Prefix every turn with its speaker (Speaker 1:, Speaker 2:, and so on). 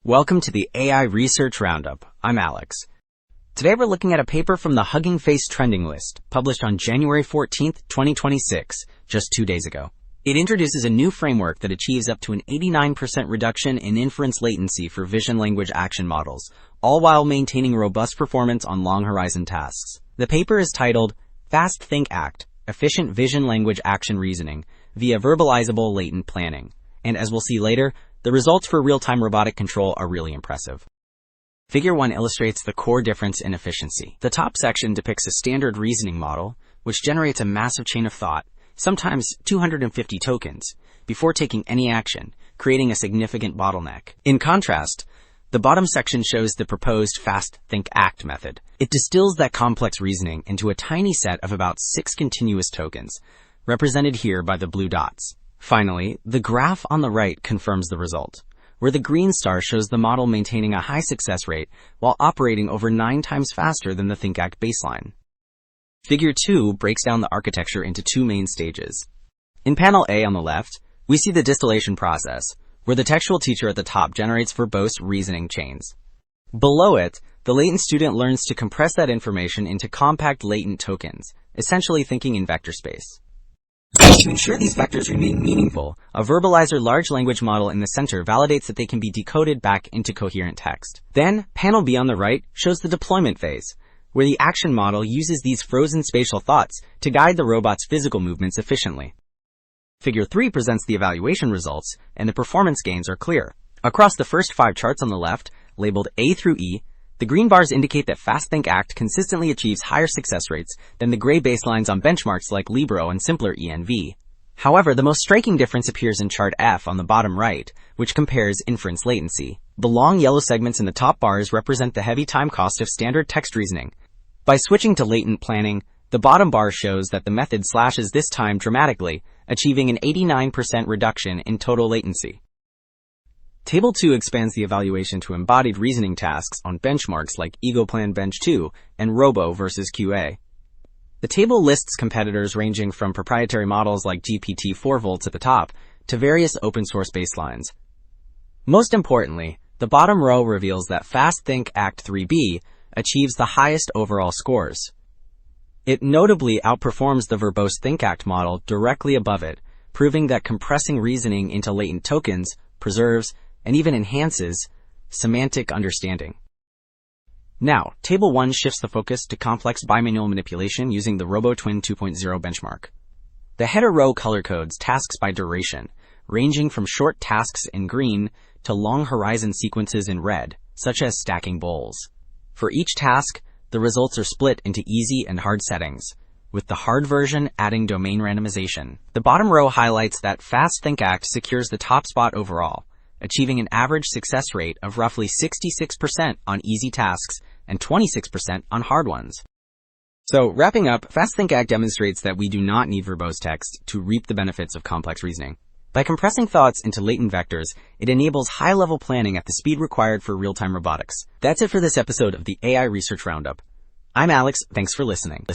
Speaker 1: Welcome to the AI Research Roundup. I'm Alex. Today we're looking at a paper from the Hugging Face trending list, published on January 14th, 2026, just 2 days ago. It introduces a new framework that achieves up to an 89% reduction in inference latency for vision-language action models, all while maintaining robust performance on long-horizon tasks. The paper is titled Fast-ThinkAct, Efficient Vision-Language Action Reasoning via Verbalizable Latent Planning. And as we'll see later, the results for real-time robotic control are really impressive. Figure 1 illustrates the core difference in efficiency. The top section depicts a standard reasoning model, which generates a massive chain of thought, sometimes 250 tokens, before taking any action, creating a significant bottleneck. In contrast, the bottom section shows the proposed Fast-ThinkAct method. It distills that complex reasoning into a tiny set of about 6 continuous tokens, represented here by the blue dots. Finally, the graph on the right confirms the result, where the green star shows the model maintaining a high success rate while operating over 9 times faster than the ThinkAct baseline. Figure 2 breaks down the architecture into 2 main stages. In panel A on the left, we see the distillation process, where the textual teacher at the top generates verbose reasoning chains. Below it, the latent student learns to compress that information into compact latent tokens, essentially thinking in vector space. To ensure these vectors remain meaningful, a verbalizer large language model in the center validates that they can be decoded back into coherent text. Then, panel B on the right shows the deployment phase, where the action model uses these frozen spatial thoughts to guide the robot's physical movements efficiently. Figure 3 presents the evaluation results, and the performance gains are clear. Across the first 5 charts on the left, labeled A through E, the green bars indicate that Fast-ThinkAct consistently achieves higher success rates than the gray baselines on benchmarks like Libro and simpler ENV. However, the most striking difference appears in chart F on the bottom right, which compares inference latency. The long yellow segments in the top bars represent the heavy time cost of standard text reasoning. By switching to latent planning, the bottom bar shows that the method slashes this time dramatically, achieving an 89% reduction in total latency. Table 2 expands the evaluation to embodied reasoning tasks on benchmarks like EgoPlan Bench 2 and Robo versus QA. The table lists competitors ranging from proprietary models like GPT-4 at the top to various open-source baselines. Most importantly, the bottom row reveals that Fast-ThinkAct 3B achieves the highest overall scores. It notably outperforms the verbose ThinkAct model directly above it, proving that compressing reasoning into latent tokens preserves and even enhances semantic understanding. Now, Table 1 shifts the focus to complex bimanual manipulation using the RoboTwin 2.0 benchmark. The header row color codes tasks by duration, ranging from short tasks in green to long horizon sequences in red, such as stacking bowls. For each task, the results are split into easy and hard settings, with the hard version adding domain randomization. The bottom row highlights that Fast-ThinkAct secures the top spot overall, achieving an average success rate of roughly 66% on easy tasks and 26% on hard ones. So, wrapping up, Fast-ThinkAct demonstrates that we do not need verbose text to reap the benefits of complex reasoning. By compressing thoughts into latent vectors, it enables high-level planning at the speed required for real-time robotics. That's it for this episode of the AI Research Roundup. I'm Alex, thanks for listening.